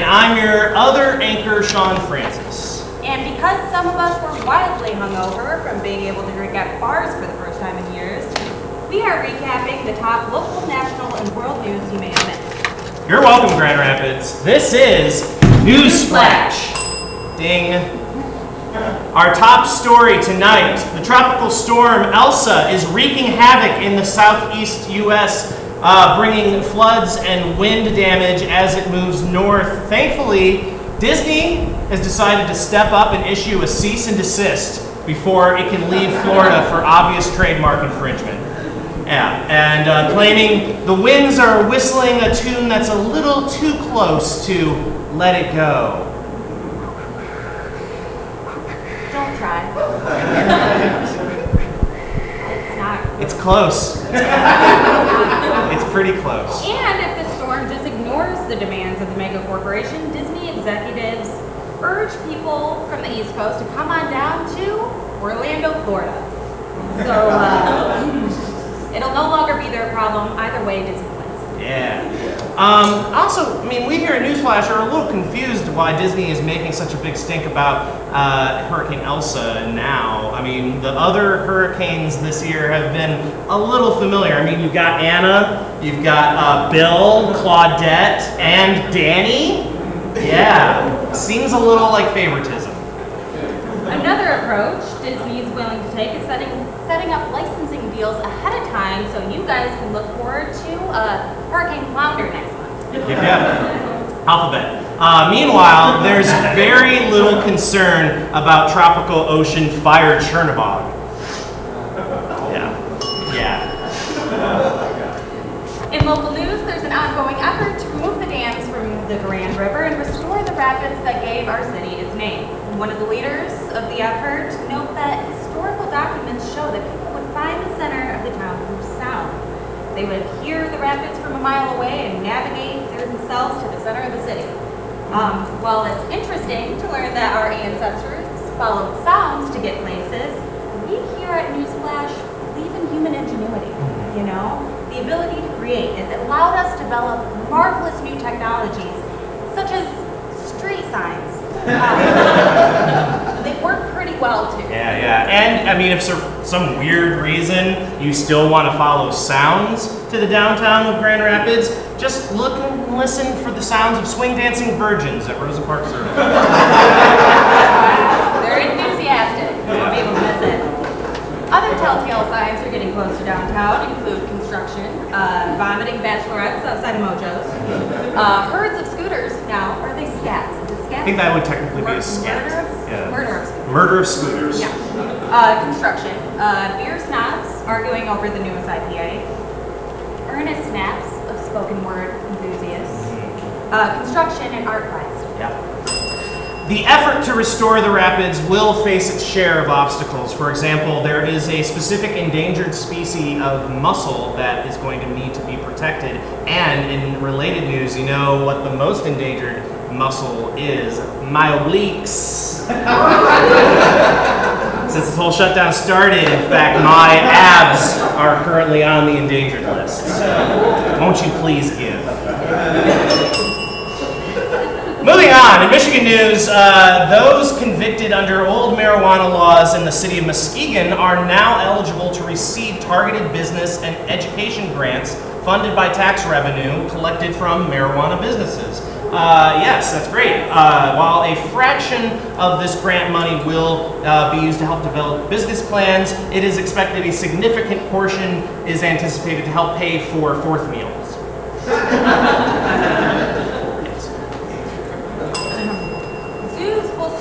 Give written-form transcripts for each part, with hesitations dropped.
I'm your other anchor, Sean Francis. And because some of us were wildly hungover from being able to drink at bars for the first time in years, we are recapping the top local, national, and world news you may have missed. You're welcome, Grand Rapids. This is NewsFlash. Ding. Our top story tonight, the tropical storm Elsa is wreaking havoc in the southeast U.S., bringing floods and wind damage as it moves north. Thankfully, Disney has decided to step up and issue a cease and desist before it can leave Florida for obvious trademark infringement. Yeah, and claiming the winds are whistling a tune that's a little too close to Let It Go. Don't try. It's not. It's close. It's pretty close. And if the storm just ignores the demands of the mega corporation, Disney executives urge people from the East Coast to come on down to Orlando, Florida. So it'll no longer be their problem. Either way, Disney wins. Yeah. Also, I mean, we here at NewsFlash are a little confused why Disney is making such a big stink about Hurricane Elsa now. I mean, the other hurricanes this year have been a little familiar. I mean, you've got Anna, you've got Bill, Claudette, and Danny. Yeah, seems a little like favoritism. Another approach Disney's willing to take is setting up licensing deals ahead of time so you guys can look forward to Hurricane Flounder next month. Yeah. Alphabet. Meanwhile, there's very little concern about tropical ocean fire Chernobog. Yeah. In local news, there's an ongoing effort to remove the dams from the Grand River and restore the rapids that gave our city its name. One of the leaders of the effort note that historical documents show that people would find the center of the town through sound. They would hear the rapids from a mile away and navigate themselves to the center of the city. While it's interesting to learn that our ancestors followed sounds to get places, we here at NewsFlash believe in human ingenuity, you know? The ability to create. It allowed us to develop marvelous new technologies, such as street signs. They work pretty well too. Yeah. And I mean, if for some weird reason you still want to follow sounds to the downtown of Grand Rapids, just look and listen for the sounds of swing dancing virgins at Rosa Park Circle. They're enthusiastic. You won't be able to miss it. Other telltale signs are getting close to downtown include construction, vomiting bachelorettes outside of Mojo's, herds of scooters. Now, are they scats? Is it scats? I think that would technically be a scat. Murder of scooters. Yeah. Construction. Beer snobs arguing over the newest IPA. Earnest snaps of spoken word enthusiasts. Construction and art class. Yeah. The effort to restore the rapids will face its share of obstacles. For example, there is a specific endangered species of mussel that is going to need to be protected. And in related news, you know what the most endangered mussel is? My obliques. Since this whole shutdown started, in fact, my abs are currently on the endangered list. Won't you please give? Moving on, in Michigan news, those convicted under old marijuana laws in the city of Muskegon are now eligible to receive targeted business and education grants funded by tax revenue collected from marijuana businesses. Yes, that's great. While a fraction of this grant money will be used to help develop business plans, it is expected a significant portion is anticipated to help pay for fourth meals.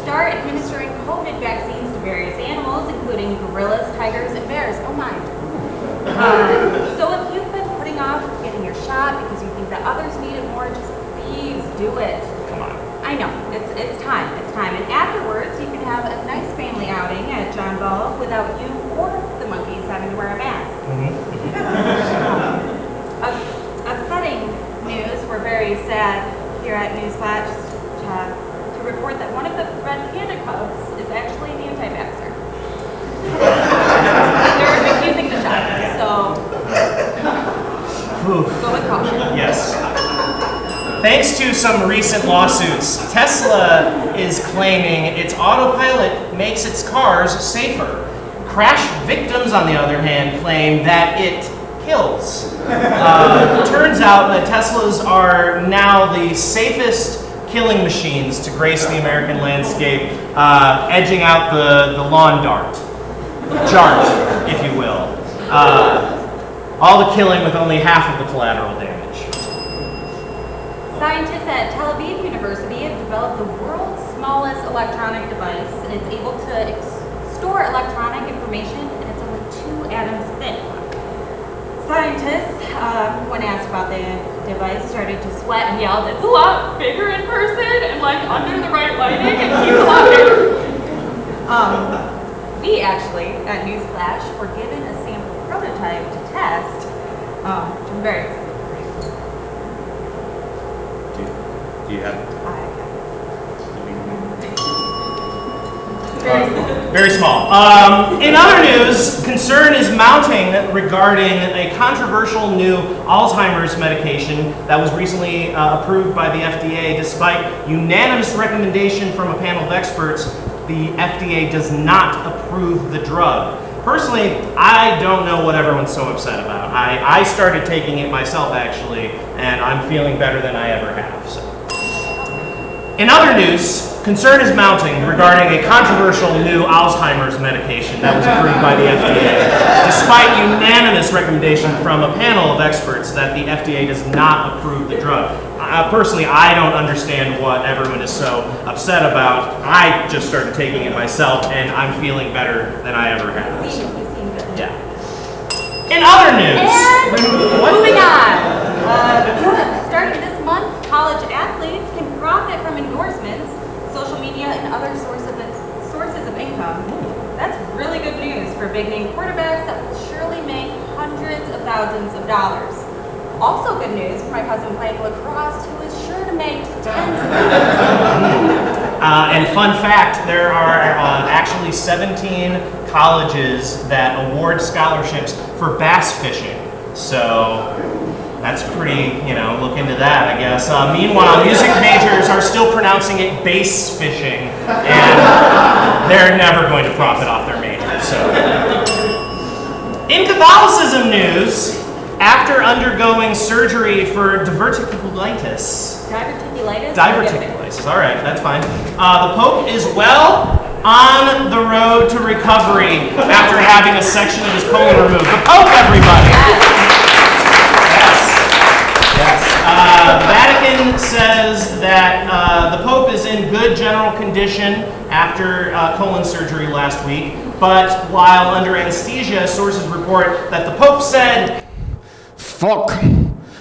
Start administering COVID vaccines to various animals, including gorillas, tigers, and bears. Oh my. So if you've been putting off getting your shot because you think that others need it more, just please do it. Come on. I know, it's time. And afterwards, you can have a nice family outing at John Ball without you or the monkeys having to wear a mask. Upsetting news, we're very sad here at NewsFlash to report that one of the red panda cubs is actually an anti-vaxxer. They're refusing the shot, so go with caution. Yes. Thanks Thanks to some recent lawsuits, Tesla is claiming its autopilot makes its cars safer. Crash victims, on the other hand, claim that it kills. Turns out that Teslas are now the safest killing machines to grace the American landscape, edging out the lawn jart, if you will. All the killing with only half of the collateral damage. Scientists at Tel Aviv University have developed the world's smallest electronic device, and it's able to store electronic information, and it's only 2 atoms thick. Scientists, when asked about the device, started to sweat and yelled, "It's a lot bigger in person, and like under the right lighting, it seems a lot bigger." We actually, at NewsFlash, were given a sample prototype to test, which I'm very excited. Do you have? Very small. In other news, concern is mounting regarding a controversial new Alzheimer's medication that was recently approved by the FDA. Despite unanimous recommendation from a panel of experts, the FDA does not approve the drug. Personally, I don't know what everyone's so upset about. I started taking it myself, actually, and I'm feeling better than I ever have. So. In other news, concern is mounting regarding a controversial new Alzheimer's medication that was approved by the FDA, despite unanimous recommendation from a panel of experts that the FDA does not approve the drug. Personally, I don't understand what everyone is so upset about. I just started taking it myself, and I'm feeling better than I ever have. You seem good. Yeah. In other news, And moving on. Starting this month, college athletes can profit from endorsements, social media, and other sources of income. That's really good news for big-name quarterbacks that will surely make hundreds of thousands of dollars. Also good news for my cousin playing lacrosse, who is sure to make tens of thousands. And fun fact, there are actually 17 colleges that award scholarships for bass fishing. So that's pretty, look into that, I guess. Meanwhile, music majors are still pronouncing it bass fishing, and they're never going to profit off their major. So, in Catholicism news, after undergoing surgery for diverticulitis. Diverticulitis. All right, that's fine. The Pope is well on the road to recovery after having a section of his colon removed. The Pope, everybody. Yes. Vatican says that the Pope is in good general condition after colon surgery last week, but while under anesthesia, sources report that the Pope said, "Fuck,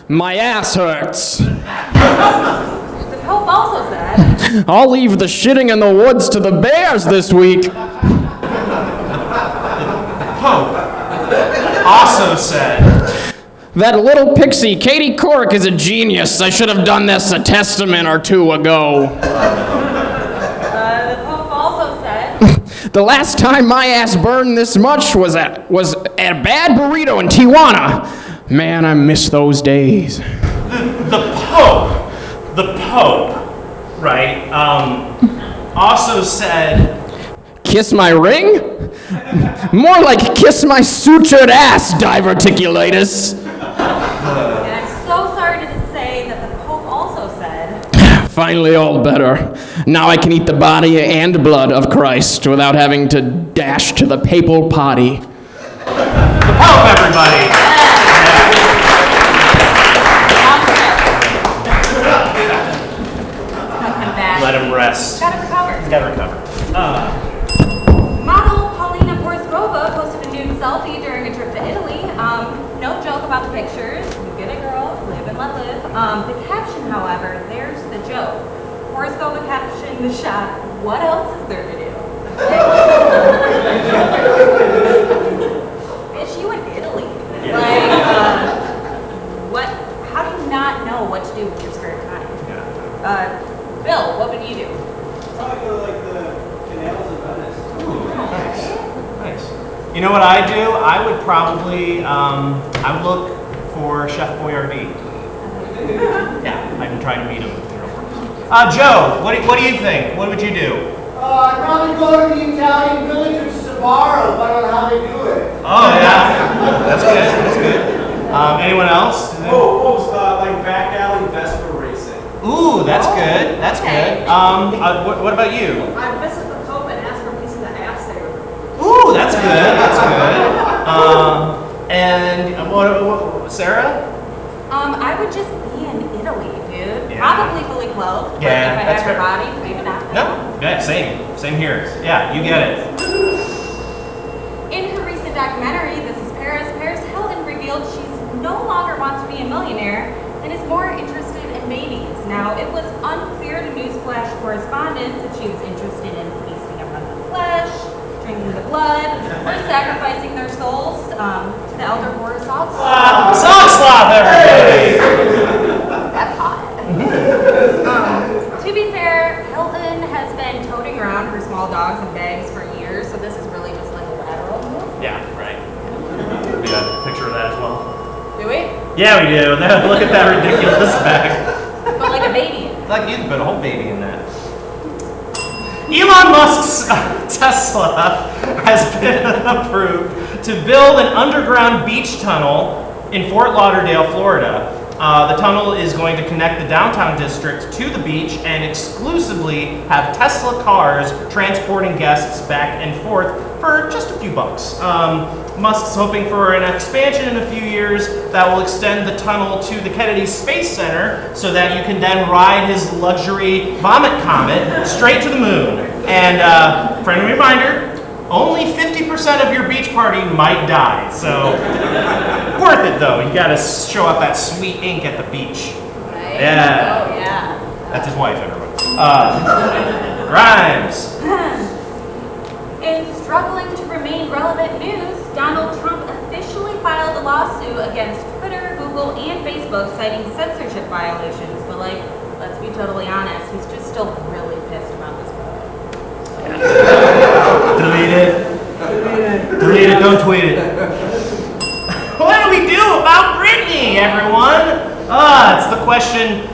my ass hurts." The Pope also said, "I'll leave the shitting in the woods to the bears this week." the Pope also said, "That little pixie, Katie Couric, is a genius. I should have done this a testament or 2 ago." the Pope also said, "The last time my ass burned this much was at a bad burrito in Tijuana. Man, I miss those days." the Pope, right, also said, "Kiss my ring? More like kiss my sutured ass, diverticulitis." and I'm so sorry to say that the Pope also said, "Finally all better. Now I can eat the body and blood of Christ without having to dash to the papal potty." the Pope, everybody. Let him rest. Gotta recover. He's got to recover. Model Paulina Porskova posted a nude selfie during a trip to Italy. No joke about the pictures. You get it, girl. Live and let live. The caption, however, there's the joke. Porskova captioned the shot, "What else is there to do?" Bitch, you in Italy. Yeah. Like, how do you not know what to do with your spare time? Yeah. Bill, what would you do? Probably go to like the canals of Venice. Nice. You know what I do? I would probably, I would look for Chef Boyardee. Yeah, I've been trying to meet him. Joe, what do you think? What would you do? I'd probably go to the Italian village of Sabo, but I don't know how they do it. Oh, yeah. That's good. That's good. Anyone else? Like back alley Vespa racing. Ooh, that's good. That's good. What about you? I'd visit the Pope and ask for a piece of the ass there. Ooh, that's good. That's good. And what Sarah? I would just be in Italy, dude. Yeah. Probably fully clothed. Yeah, Like if I that's had her fair. body, maybe not. No. Yeah, same here. Yeah, you get it. In her recent documentary, This is Paris, Hilton revealed she's no longer wants to be a millionaire and is more interested in babies. Now, it was unclear to NewsFlash correspondents if she was interested in feasting upon the flesh, drinking the blood, or sacrificing their souls to the elder horror salt slop. Salt slop, everybody! That's hot. To be fair, Hilton has been toting around her small dogs in bags for years, so this is really just like a lateral move. Yeah, right. We got a picture of that as well. Do we? Yeah, we do. Look at that ridiculous bag. But like a baby. Like you can put a whole baby in that. Elon Musk's Tesla has been approved to build an underground beach tunnel in Fort Lauderdale, Florida. The tunnel is going to connect the downtown district to the beach and exclusively have Tesla cars transporting guests back and forth for just a few bucks. Musk's hoping for an expansion in a few years that will extend the tunnel to the Kennedy Space Center so that you can then ride his luxury Vomit Comet straight to the moon. And friendly reminder, only 50% of your beach party might die, so worth it though. You gotta show up that sweet ink at the beach. Right? Yeah. Oh, yeah. That's his wife, everyone. Grimes. In struggling to remain relevant news, Donald Trump officially filed a lawsuit against Twitter, Google, and Facebook citing censorship violations. But let's be totally honest, he's just still really pissed about this photo. Delete it. Delete it, don't tweet it. What do we do about Britney, everyone? It's the question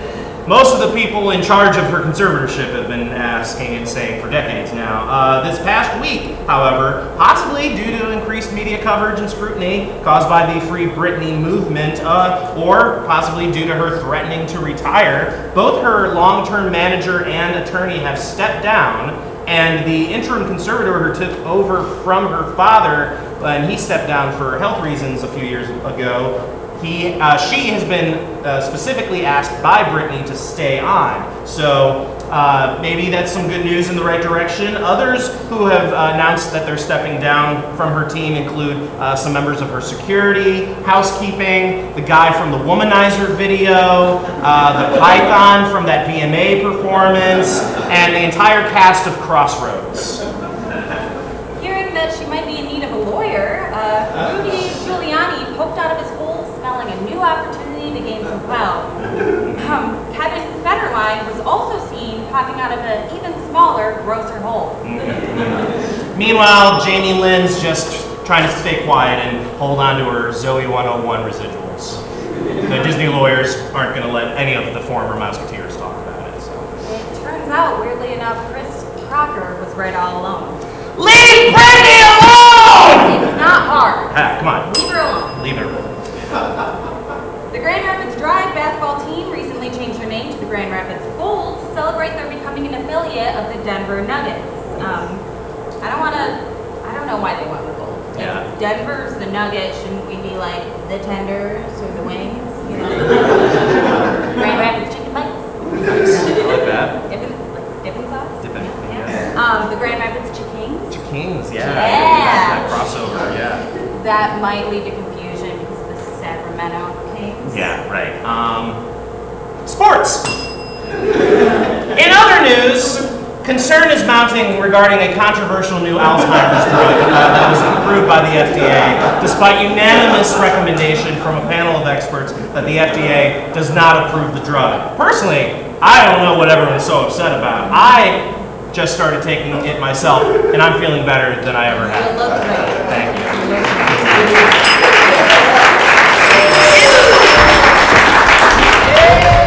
most of the people in charge of her conservatorship have been asking and saying for decades now. This past week, however, possibly due to increased media coverage and scrutiny caused by the Free Britney movement, or possibly due to her threatening to retire, both her long-term manager and attorney have stepped down, and the interim conservator who took over from her father when he stepped down for health reasons a few years ago, she has been specifically asked by Britney to stay on. So maybe that's some good news in the right direction. Others who have announced that they're stepping down from her team include some members of her security, housekeeping, the guy from the Womanizer video, the Python from that VMA performance, and the entire cast of Crossroads. Hearing that she might be in need of a lawyer, Rudy Giuliani poked out of his hole smelling a new opportunity to gain some clout. Kevin Federline was also seen popping out of an even smaller, grosser hole. Meanwhile, Jamie Lynn's just trying to stay quiet and hold on to her Zoe 101 residuals. The Disney lawyers aren't going to let any of the former Musketeers talk about it. So. It turns out, weirdly enough, Chris Crocker was right all along. Leave Britney alone! It's not hard. Come on. Leave her alone. Leave her alone. The Grand Rapids Drive basketball team recently changed their name to the Grand Rapids Gold to celebrate their becoming an affiliate of the Denver Nuggets. I don't know why they went with gold. Yeah. If Denver's the Nuggets, shouldn't we be like the tenders or the wings? You know? Grand Rapids chicken bites. I like that. Dipping sauce? Dipping, Yeah. The Grand Rapids Chickings. Kings, yeah. Yeah. That crossover, yeah. That might lead to confusion because of the Sacramento Kings. Yeah, right. Sports. In other news, concern is mounting regarding a controversial new Alzheimer's drug that was approved by the FDA, despite unanimous recommendation from a panel of experts that the FDA does not approve the drug. Personally, I don't know what everyone's so upset about. I just started taking it myself, and I'm feeling better than I ever You have. look great. Thank you. Yay!